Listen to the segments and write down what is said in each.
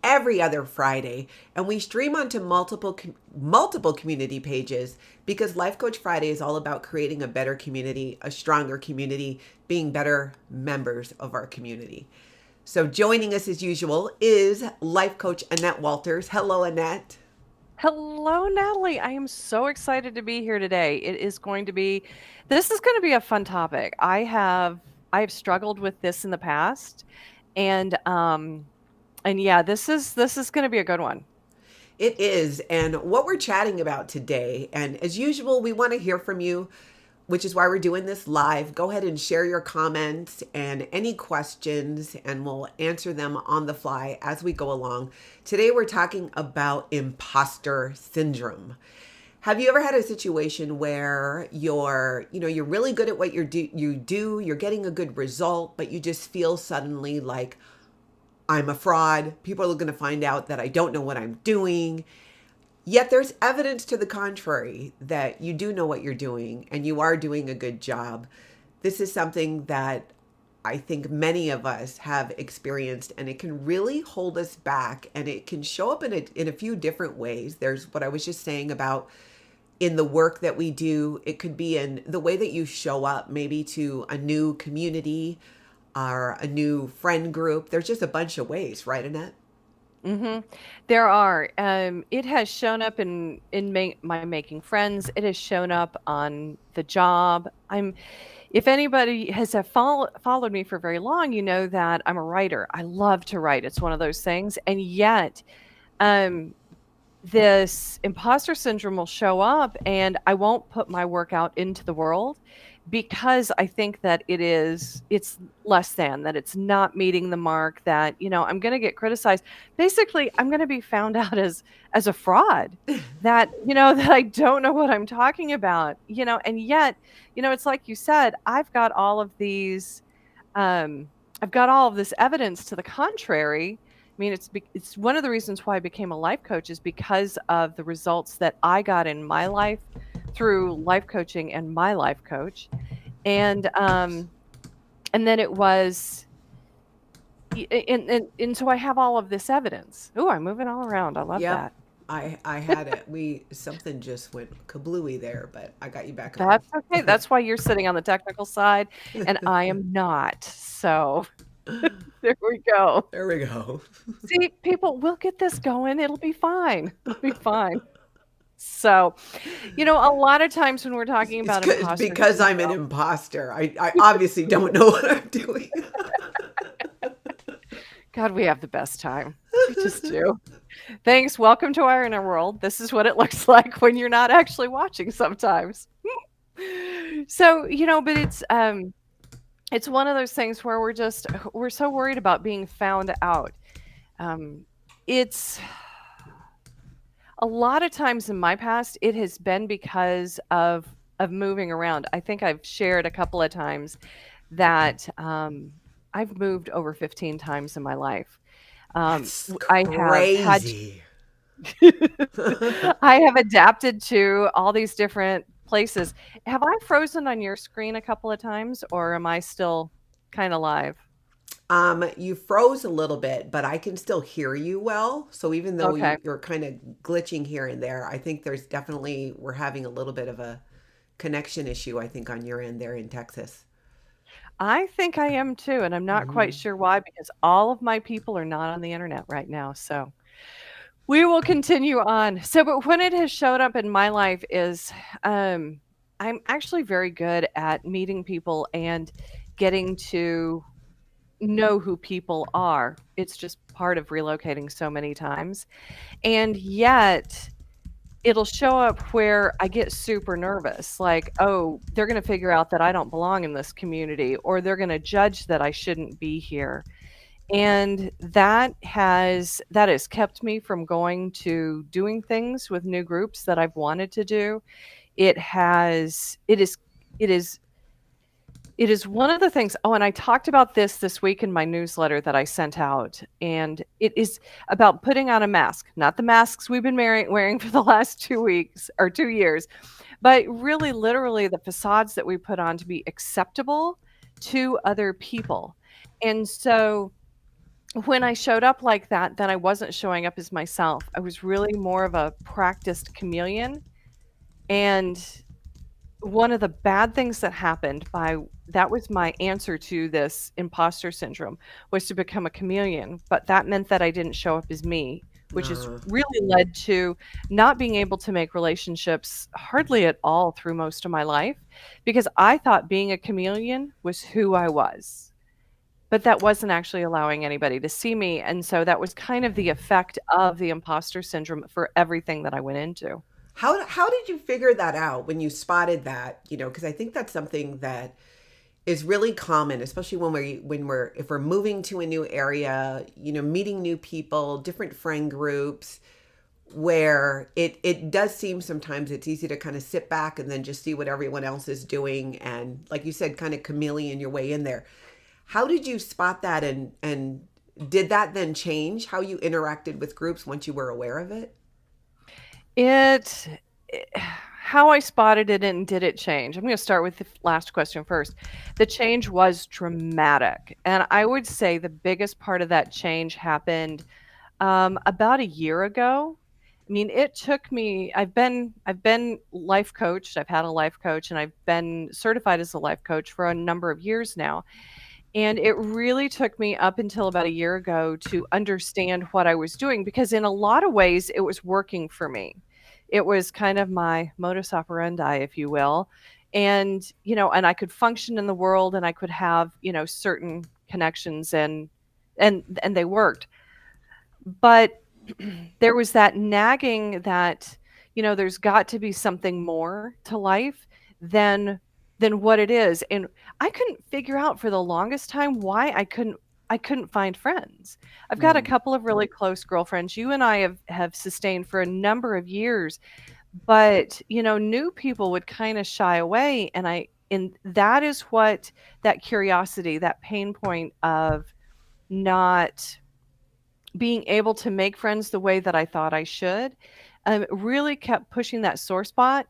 every other Friday, and we stream onto multiple community pages because Life Coach Friday is all about creating a better community, a stronger community, being better members of our community. So joining us as usual is Life Coach Annette Walters. Hello, Annette. Hello, Natalie. I am so excited to be here today. This is going to be a fun topic. I have struggled with this in the past, and yeah, this is going to be a good one. It is. And what we're chatting about today, and as usual, we want to hear from you, which is why we're doing this live. Go ahead and share your comments and any questions, and we'll answer them on the fly as we go along. Today, we're talking about imposter syndrome. Have you ever had a situation where you're really good at what you're getting a good result, but you just feel suddenly like, I'm a fraud. People are going to find out that I don't know what I'm doing. Yet there's evidence to the contrary that you do know what you're doing and you are doing a good job. This is something that I think many of us have experienced, and it can really hold us back, and it can show up in a few different ways. There's what I was just saying about in the work that we do. It could be in the way that you show up, maybe to a new community or a new friend group. There's just a bunch of ways, right, Annette? hmm There are. It has shown up in my making friends. It has shown up on the job. If anybody has followed me for very long, you know that I'm a writer. I love to write. It's one of those things, and yet, um, this imposter syndrome will show up and I won't put my work out into the world because I think that it's less than that it's not meeting the mark that, I'm going to get criticized. Basically, I'm going to be found out as a fraud that, that I don't know what I'm talking about, and yet, it's like you said, I've got all of this evidence to the contrary. I mean, it's one of the reasons why I became a life coach is because of the results that I got in my life through life coaching and my life coach. And and then it was and so I have all of this evidence. Oh, I'm moving all around. I love Yep. that. I had it. Something just went kablooey there, but I got you back on. That's okay. That's why you're sitting on the technical side and I am not. So there we go. There we go. See, people, we'll get this going. It'll be fine. It'll be fine. So, a lot of times when we're talking It's about good imposter because I'm an syndrome, imposter. I obviously don't know what I'm doing. God, we have the best time. We just do. Thanks. Welcome to our inner world. This is what it looks like when you're not actually watching sometimes. So, but it's one of those things where we're so worried about being found out. Um, it's a lot of times in my past, it has been because of moving around. I think I've shared a couple of times that I've moved over 15 times in my life. That's I have had crazy. I have adapted to all these different places. Have I frozen on your screen a couple of times, or am I still kind of live? You froze a little bit, but I can still hear you well. So even though Okay. you're kind of glitching here and there, I think we're having a little bit of a connection issue, I think, on your end there in Texas. I think I am too, and I'm not quite Mhm. sure why because all of my people are not on the internet right now. So we will continue on. So, but when it has showed up in my life is um, I'm actually very good at meeting people and getting to know who people are. It's just part of relocating so many times. And yet, it'll show up where I get super nervous, like, "Oh, they're gonna figure out that I don't belong in this community, or they're gonna judge that I shouldn't be here." And that has kept me from going to doing things with new groups that I've wanted to do. It is it is one of the things. Oh, and I talked about this week in my newsletter that I sent out, and it is about putting on a mask, not the masks we've been wearing for the last 2 weeks or 2 years, but really literally the facades that we put on to be acceptable to other people. And so when I showed up like that, then I wasn't showing up as myself. I was really more of a practiced chameleon, and one of the bad things that happened by that was my answer to this imposter syndrome, was to become a chameleon, but that meant that I didn't show up as me, which has Uh, really led to not being able to make relationships hardly at all through most of my life, because I thought being a chameleon was who I was. But that wasn't actually allowing anybody to see me, and so that was kind of the effect of the imposter syndrome for everything that I went into. how did you figure that out when you spotted that? You know, because I think that's something that is really common, especially when we're if we're moving to a new area, you know, meeting new people, different friend groups, where it does seem sometimes it's easy to kind of sit back and then just see what everyone else is doing, and like you said, kind of chameleon your way in there. How did you spot that, and did that then change how you interacted with groups once you were aware of it? It how I spotted it and did it change? I'm gonna start with the last question first. The change was dramatic, and I would say the biggest part of that change happened, about a year ago. I mean, it took me I've been life coached, I've had a life coach, and I've been certified as a life coach for a number of years now. And it really took me up until about a year ago to understand what I was doing, because in a lot of ways it was working for me. It was kind of my modus operandi, if you will. And, and I could function in the world, and I could have, certain connections, and they worked. But there was that nagging that, there's got to be something more to life than what it is, and I couldn't figure out for the longest time why I couldn't find friends. I've got a Mm. couple of really close girlfriends. You and I have sustained for a number of years, but, new people would kinda shy away, and that is what that curiosity, that pain point of not being able to make friends the way that I thought I should, really kept pushing that sore spot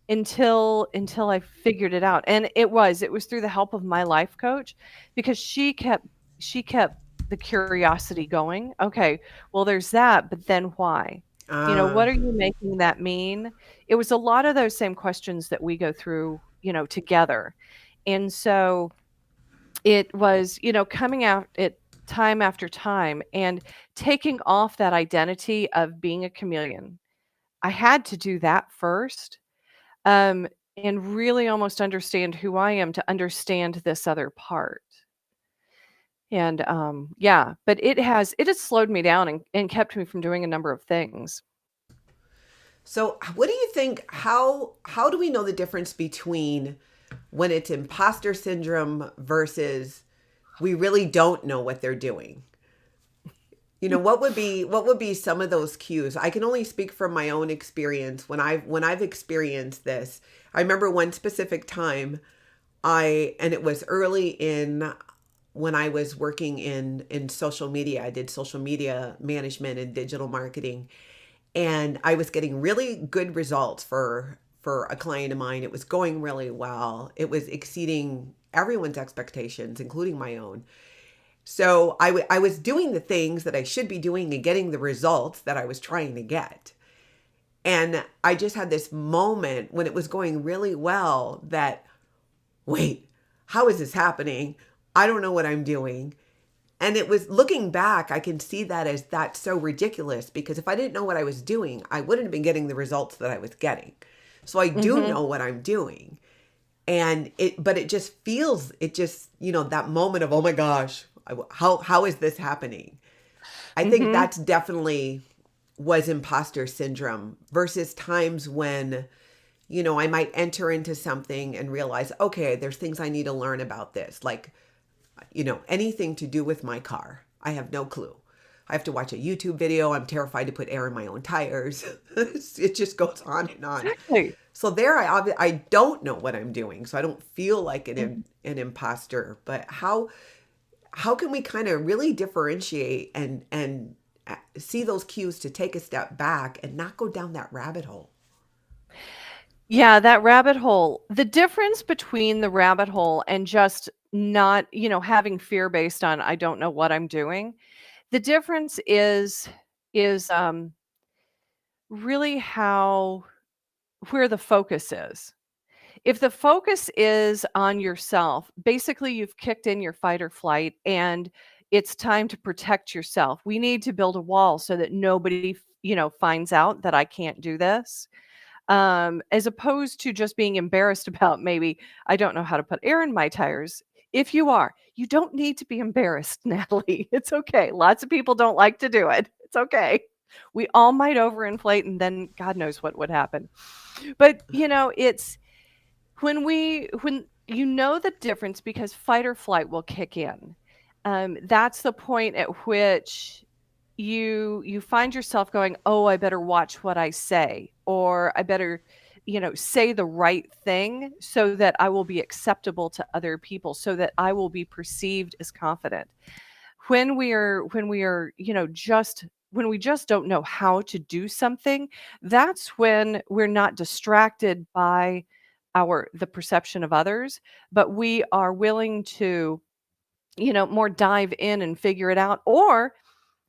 until I figured it out, and it was through the help of my life coach, because she kept the curiosity going. Okay, well, there's that, but then why? Ah. What are you making that mean? It was a lot of those same questions that we go through, together, and so it was, coming out it time after time and taking off that identity of being a chameleon. I had to do that first, um, and really almost understand who I am to understand this other part. And, yeah, but it has slowed me down and kept me from doing a number of things. So, what do you think? How do we know the difference between when it's imposter syndrome versus we really don't know what they're doing? You know, what would be some of those cues? I can only speak from my own experience when I've experienced this. I remember one specific time and it was early in when I was working in social media. I did social media management and digital marketing, and I was getting really good results for a client of mine. It was going really well. It was exceeding everyone's expectations, including my own. So I was doing the things that I should be doing and getting the results that I was trying to get. And I just had this moment when it was going really well that, wait, how is this happening? I don't know what I'm doing. And it was looking back, I can see that as that's so ridiculous, because if I didn't know what I was doing, I wouldn't have been getting the results that I was getting. So I do Mhm, know what I'm doing. But it just feels, that moment of, oh my gosh, how is this happening? I think mhm. that's definitely was imposter syndrome versus times when, I might enter into something and realize, okay, there's things I need to learn about this. Like, anything to do with my car. I have no clue. I have to watch a YouTube video. I'm terrified to put air in my own tires. It just goes on and on. Exactly. So there, I don't know what I'm doing, so I don't feel like Mhm. an imposter. But how can we kind of really differentiate and see those cues to take a step back and not go down that rabbit hole? Yeah, that rabbit hole. The difference between the rabbit hole and just not, having fear based on I don't know what I'm doing. The difference is really how where the focus is. If the focus is on yourself, basically you've kicked in your fight or flight and it's time to protect yourself. We need to build a wall so that nobody, finds out that I can't do this. As opposed to just being embarrassed about maybe I don't know how to put air in my tires. If you are, you don't need to be embarrassed, Natalie. It's okay. Lots of people don't like to do it. It's okay. We all might overinflate and then God knows what would happen. But, it's when you know the difference because fight or flight will kick in. That's the point at which you find yourself going, "Oh, I better watch what I say," or "I better, say the right thing so that I will be acceptable to other people, so that I will be perceived as confident." When we are, just when we just don't know how to do something, that's when we're not distracted by the perception of others, but we are willing to, more dive in and figure it out. Or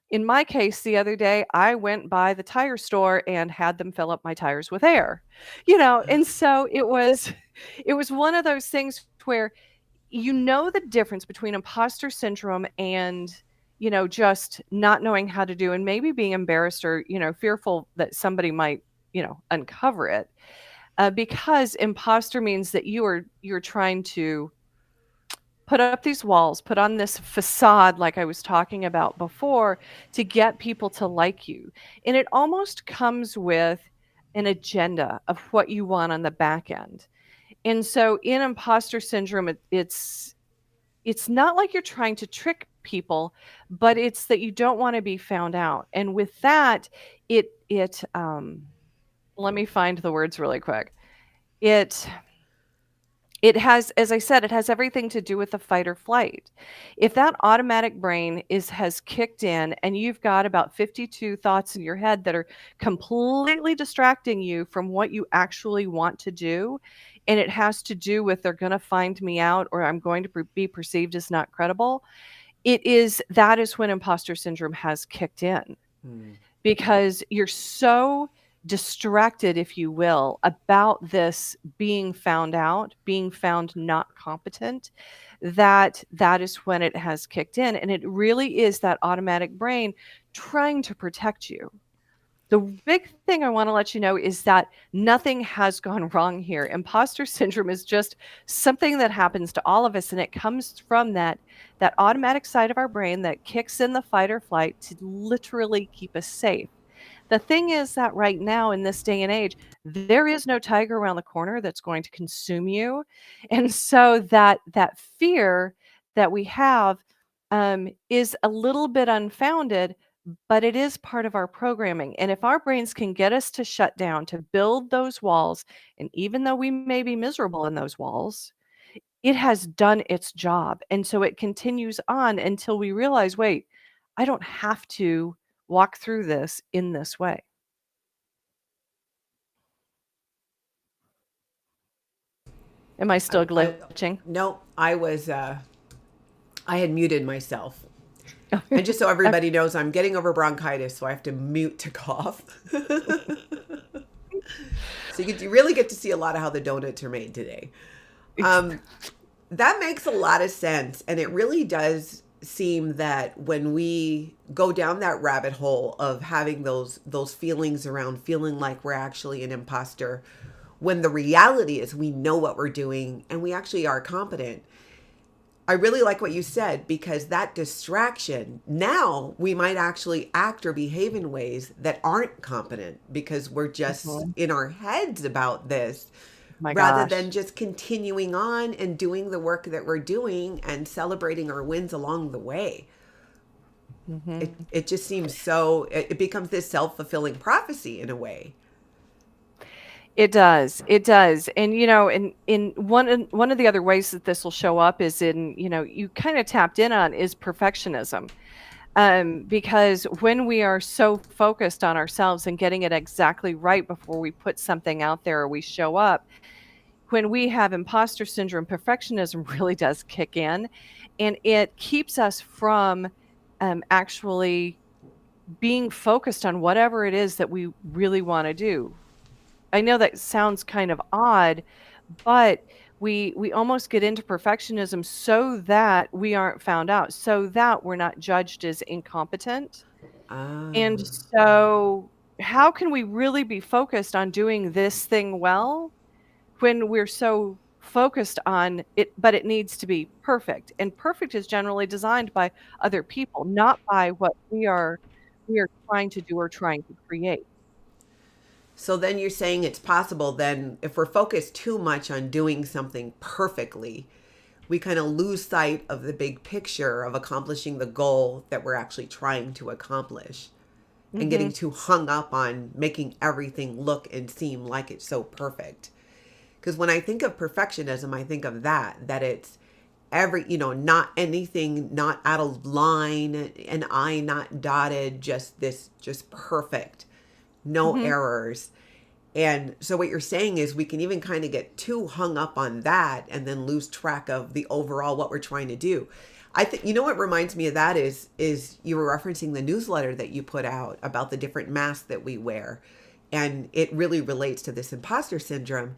in my case, the other day, I went by the tire store and had them fill up my tires with air. And so it was one of those things where the difference between imposter syndrome and, just not knowing how to do and maybe being embarrassed or, fearful that somebody might, uncover it. Because imposter means that you're trying to put up these walls, put on this facade like I was talking about before to get people to like you. And it almost comes with an agenda of what you want on the back end. And so in imposter syndrome, it's not like you're trying to trick people, but it's that you don't want to be found out. And with that, it let me find the words really quick. It It has, as I said, it has everything to do with the fight or flight. If that automatic brain has kicked in and you've got about 52 thoughts in your head that are completely distracting you from what you actually want to do, and it has to do with they're going to find me out or I'm going to be perceived as not credible, that is when imposter syndrome has kicked in Hmm. because you're so distracted, if you will, about this being found out, being found not competent, that is when it has kicked in. And it really is that automatic brain trying to protect you. The big thing I want to let you know is that nothing has gone wrong here. Imposter syndrome is just something that happens to all of us, and it comes from that automatic side of our brain that kicks in the fight or flight to literally keep us safe. The thing is that right now in this day and age, there is no tiger around the corner that's going to consume you. And so that fear that we have is a little bit unfounded, but it is part of our programming. And if our brains can get us to shut down, to build those walls, and even though we may be miserable in those walls, it has done its job. And so it continues on until we realize, wait, I don't have to walk through this in this way. Am I still I glitching? no, I had muted myself. And just so Ok. everybody knows, I'm getting over bronchitis, so I have to mute to cough. So you really get to see a lot of how the donuts are made today. Um, that makes a lot of sense. And it really does seem that when we go down that rabbit hole of having those feelings around feeling like we're actually an imposter, when the reality is we know what we're doing and we actually are competent. I really like what you said because that distraction, now we might actually act or behave in ways that aren't competent because we're just Mhm. in our heads about this My rather gosh. than just continuing on and doing the work that we're doing and celebrating our wins along the way. Mhm. It just seems so, it becomes this self fulfilling prophecy in a way. It does. It does. And in one of the other ways that this will show up is in, you kind of tapped in on is perfectionism. Because when we are so focused on ourselves and getting it exactly right before we put something out there or we show up, when we have imposter syndrome, perfectionism really does kick in and it keeps us from actually being focused on whatever it is that we really want to do. I know that sounds kind of odd, but we almost get into perfectionism so that we aren't found out, so that we're not judged as incompetent. And Ah. so how can we really be focused on doing this thing well when we're so focused on it, but it needs to be perfect. And perfect is generally designed by other people, not by what we are trying to do or trying to create. So then you're saying it's possible then if we're focused too much on doing something perfectly, we kind of lose sight of the big picture of accomplishing the goal that we're actually trying to accomplish and getting Mhm. too hung up on making everything look and seem like it's so perfect. Because when I think of perfectionism, I think of that it's not anything not out of line, an I not dotted, just perfect, no Mhm. errors. And so what you're saying is we can even kind of get too hung up on that and then lose track of the overall what we're trying to do. I think what reminds me of that is you were referencing the newsletter that you put out about the different masks that we wear. And it really relates to this imposter syndrome.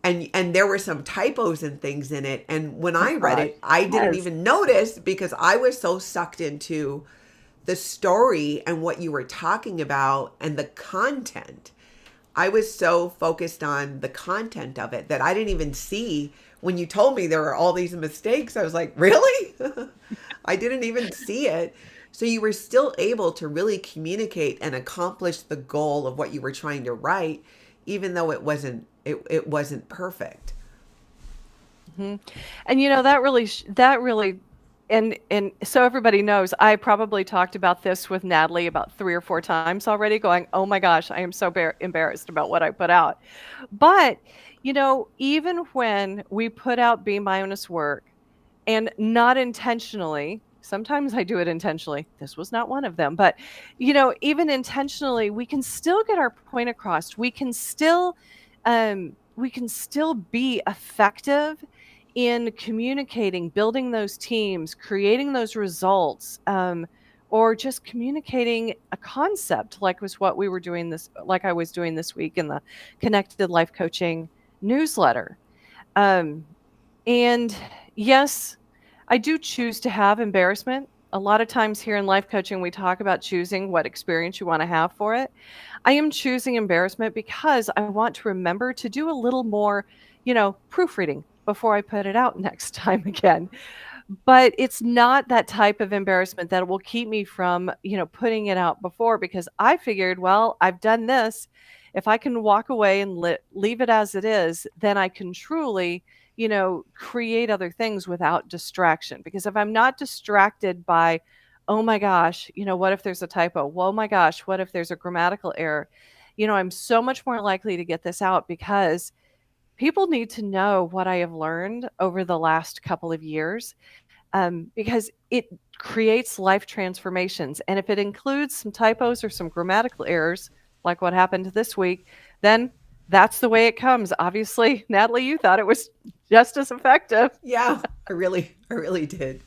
And there were some typos and things in it. And when Oh I read gosh. it, I didn't Yes. even notice because I was so sucked into the story and what you were talking about and the content. I was so focused on the content of it that I didn't even see when you told me there were all these mistakes. I was like, really? I didn't even see it. So you were still able to really communicate and accomplish the goal of what you were trying to write, even though it wasn't perfect. Mhm. And that really and so everybody knows, I probably talked about this with Natalie about 3 or 4 times already going, "Oh my gosh, I am so embarrassed about what I put out." But, even when we put out B minus work and not intentionally, sometimes I do it intentionally. This was not one of them, but, even intentionally, we can still get our point across. We can still be effective in communicating, building those teams, creating those results, or just communicating a concept like I was doing this week in the Connected Life Coaching newsletter. Um, and yes, I do choose to have embarrassment. A lot of times here in life coaching, we talk about choosing what experience you want to have for it. I am choosing embarrassment because I want to remember to do a little more, proofreading before I put it out next time again. But it's not that type of embarrassment that will keep me from, putting it out before because I figured, well, I've done this. If I can walk away and leave it as it is, then I can truly, create other things without distraction. Because if I'm not distracted by, oh my gosh, what if there's a typo? Well, oh my gosh, what if there's a grammatical error? I'm so much more likely to get this out because people need to know what I have learned over the last couple of years, because it creates life transformations. And if it includes some typos or some grammatical errors, like what happened this week, then that's the way it comes. Obviously, Natalie, you thought it was just as effective. Yeah, I really did.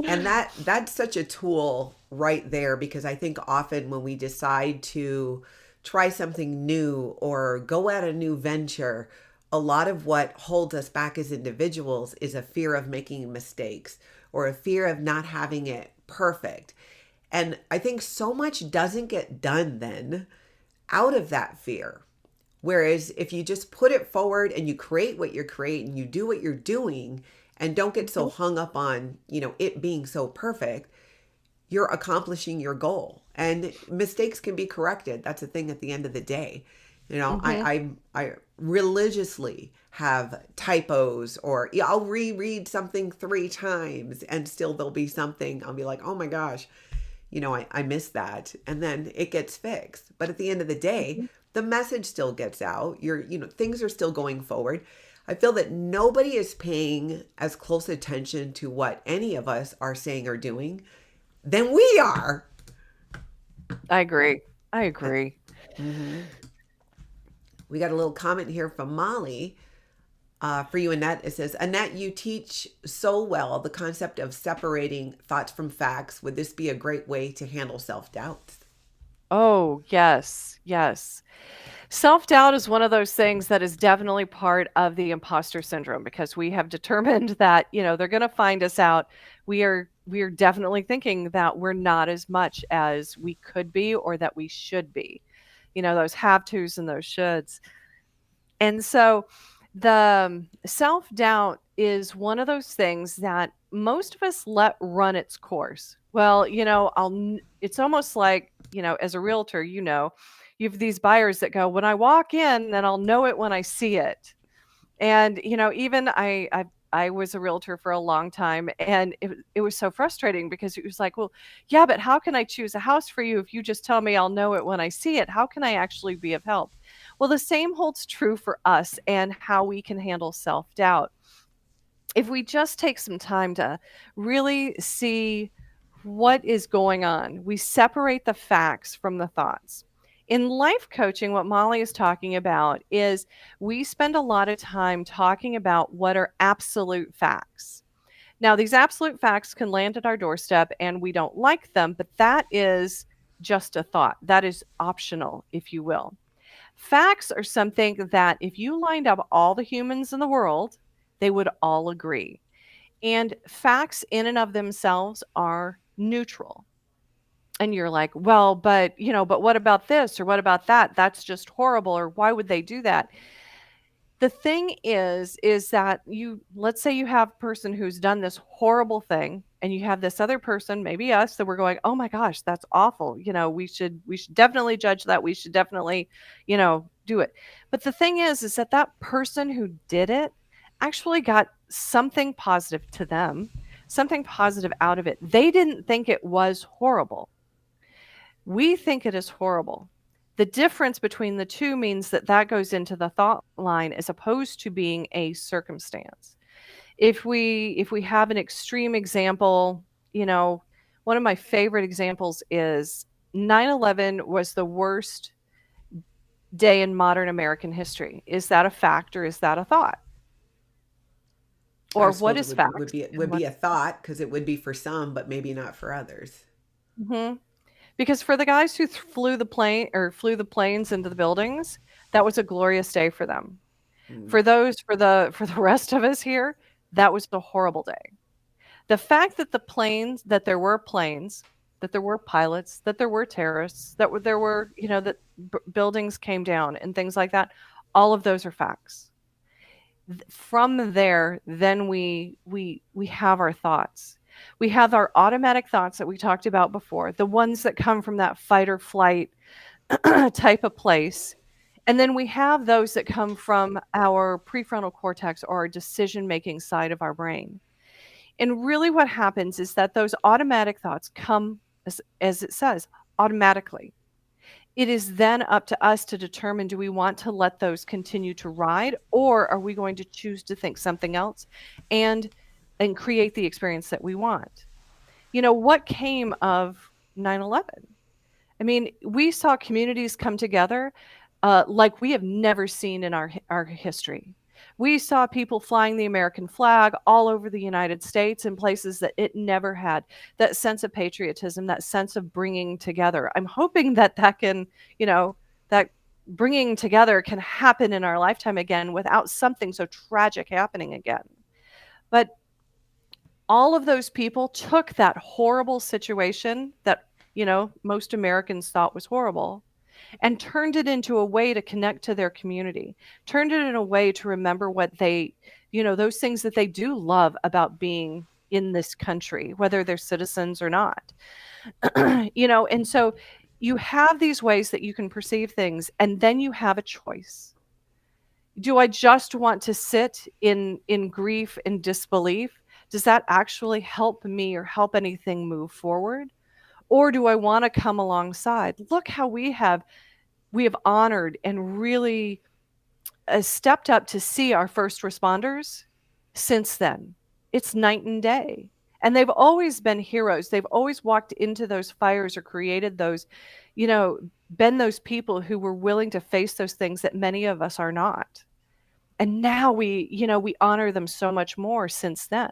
And that's such a tool right there because I think often when we decide to try something new or go at a new venture, a lot of what holds us back as individuals is a fear of making mistakes or a fear of not having it perfect. And I think so much doesn't get done then out of that fear. Whereas if you just put it forward and you create what you're creating, you do what you're doing and don't get so Mhm, hung up on, it being so perfect, you're accomplishing your goal. And mistakes can be corrected. That's a thing at the end of the day. mhm. I religiously have typos or yeah, I'll reread something 3 times and still there'll be something I'll be like, oh my gosh, I missed that. And then it gets fixed. But at the end of the day, Mhm. the message still gets out. Things are still going forward. I feel that nobody is paying as close attention to what any of us are saying or doing than we are. I agree. I Uh, agree. mhm. We got a little comment here from Molly. For you, Annette, it says, Annette, you teach so well the concept of separating thoughts from facts. Would this be a great way to handle self doubt? Oh, yes, yes. Self-doubt is one of those things that is definitely part of the imposter syndrome because we have determined that, they're going to find us out. We are definitely thinking that we're not as much as we could be or that we should be. Those have tos and those shoulds. And so the self-doubt is one of those things that most of us let run its course. Well, it's almost like, as a realtor, you have these buyers that go, when I walk in, then I'll know it when I see it. And, even I was a realtor for a long time, and it was so frustrating because it was like, well, yeah, but how can I choose a house for you if you just tell me I'll know it when I see it? How can I actually be of help? Well, the same holds true for us and how we can handle self-doubt. If we just take some time to really see what is going on, we separate the facts from the thoughts. In life coaching, what Molly is talking about is we spend a lot of time talking about what are absolute facts. Now, these absolute facts can land at our doorstep and we don't like them, but that is just a thought. That is optional, if you will. Facts are something that if you lined up all the humans in the world, they would all agree. And facts in and of themselves are neutral. And you're like, well, but what about this or what about that? That's just horrible. Or why would they do that? The thing is that let's say you have a person who's done this horrible thing and you have this other person, maybe us, that we're going, oh my gosh, that's awful. We should definitely judge that. We should definitely, do it. But the thing is that that person who did it actually got something positive to them, something positive out of it. They didn't think it was horrible. We think it is horrible. The difference between the two means that that goes into the thought line as opposed to being a circumstance. If we have an extreme example, one of my favorite examples is 9/11 was the worst day in modern American history. Is that a fact or is that a thought? I Or what suppose it is would fact be and would what be a thought because it would be for some, but maybe not for others. Mhm. Because for the guys who flew the planes into the buildings, that was a glorious day for them. Mm. For the rest of us here, that was a horrible day. The fact that planes, that there were pilots, that there were terrorists, there were, that buildings came down and things like that, all of those are facts. From there, then we have our thoughts. We have our automatic thoughts that we talked about before, the ones that come from that fight or flight type of place. And then we have those that come from our prefrontal cortex or our decision making side of our brain. And really, what happens is that those automatic thoughts come, as it says, automatically. It is then up to us to determine, do we want to let those continue to ride, or are we going to choose to think something else and create the experience that we want? What came of 9/11? I mean, we saw communities come together like we have never seen in our history. We saw people flying the American flag all over the United States in places that it never had. That sense of patriotism, that sense of bringing together. I'm hoping that that bringing together can happen in our lifetime again without something so tragic happening again. But all of those people took that horrible situation that, most Americans thought was horrible and turned it into a way to connect to their community, turned it in a way to remember what those things that they do love about being in this country, whether they're citizens or not. And so you have these ways that you can perceive things, and then you have a choice. Do I just want to sit in grief and disbelief? Does that actually help me or help anything move forward? Or do I want to come alongside? Look how we have honored and really stepped up to see our first responders since then. It's night and day. And they've always been heroes. They've always walked into those fires or created those, you know, been those people who were willing to face those things that many of us are not. And now we honor them so much more since then.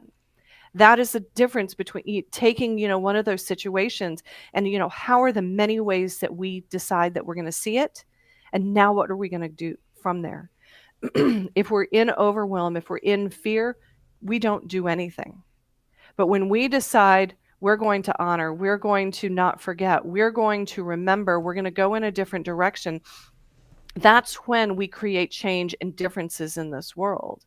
That is the difference between taking, one of those situations and, how are the many ways that we decide that we're going to see it? And now what are we going to do from there? If we're in overwhelm, if we're in fear, we don't do anything. But when we decide we're going to honor, we're going to not forget, we're going to remember, we're going to go in a different direction, that's when we create change and differences in this world.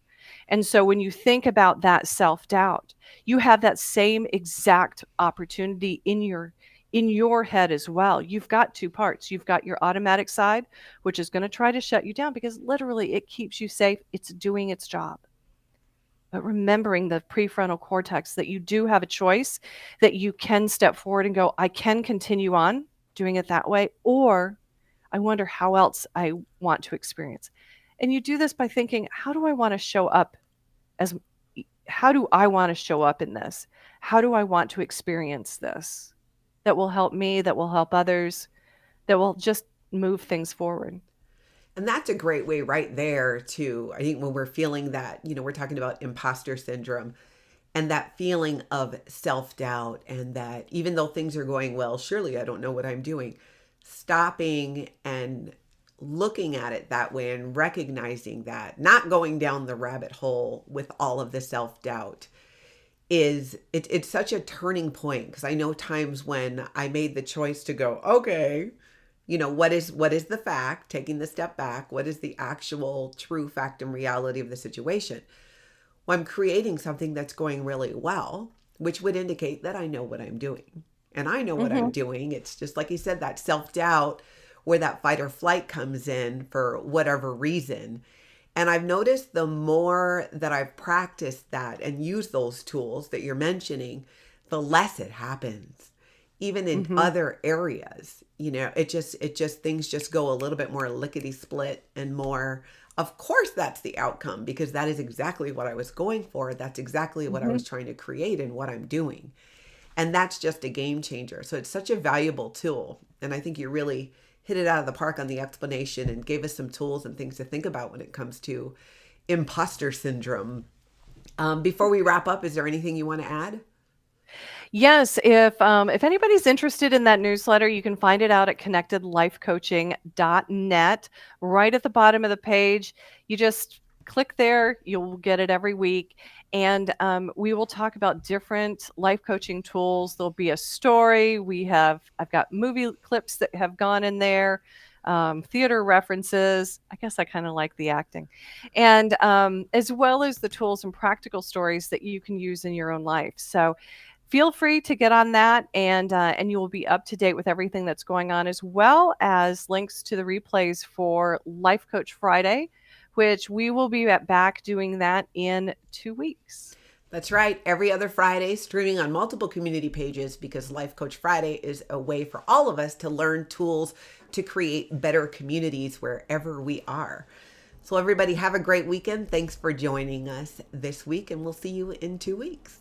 And so when you think about that self-doubt, you have that same exact opportunity in your head as well. You've got two parts. You've got your automatic side, which is going to try to shut you down because literally it keeps you safe. It's doing its job. But remembering the prefrontal cortex, that you do have a choice, that you can step forward and go, I can continue on doing it that way, or I wonder how else I want to experience. And you do this by thinking, how do I want to show up as how do I want to show up in this? How do I want to experience this? That will help me, that will help others, that will just move things forward. And that's a great way right there to, I think when we're feeling that, we're talking about imposter syndrome and that feeling of self doubt, and that even though things are going well, surely I don't know what I'm doing. Stopping and looking at it that way and recognizing that, not going down the rabbit hole with all of the self doubt, it's such a turning point, because I know times when I made the choice to go, okay, what is the fact, taking the step back, what is the actual true fact and reality of the situation. Well, I'm creating something that's going really well, which would indicate that I know what I'm doing. And I know what I'm Mhm. doing. It's just like you said, that self-doubt where that fight or flight comes in for whatever reason. And I've noticed the more that I've practiced that and used those tools that you're mentioning, the less it happens. Even in Mhm. other areas, it just things just go a little bit more lickety split and more. Of course, that's the outcome, because that is exactly what I was going for. That's exactly what I Mhm. was trying to create and what I'm doing. And that's just a game changer. So it's such a valuable tool. And I think you really hit it out of the park on the explanation and gave us some tools and things to think about when it comes to imposter syndrome. Before we wrap up, is there anything you want to add? Yes, if anybody's interested in that newsletter, you can find it out at connectedlifecoaching.net. Right at the bottom of the page, you just click there, you'll get it every week. And we will talk about different life coaching tools. There'll be a story. I've got movie clips that have gone in there, theater references. I guess I kind of like the acting. And as well as the tools and practical stories that you can use in your own life. So feel free to get on that, and you will be up to date with everything that's going on, as well as links to the replays for Life Coach Friday, which we will be back doing that in 2 weeks. That's right. Every other Friday, streaming on multiple community pages, because Life Coach Friday is a way for all of us to learn tools to create better communities wherever we are. So, everybody, have a great weekend. Thanks for joining us this week, and we'll see you in 2 weeks.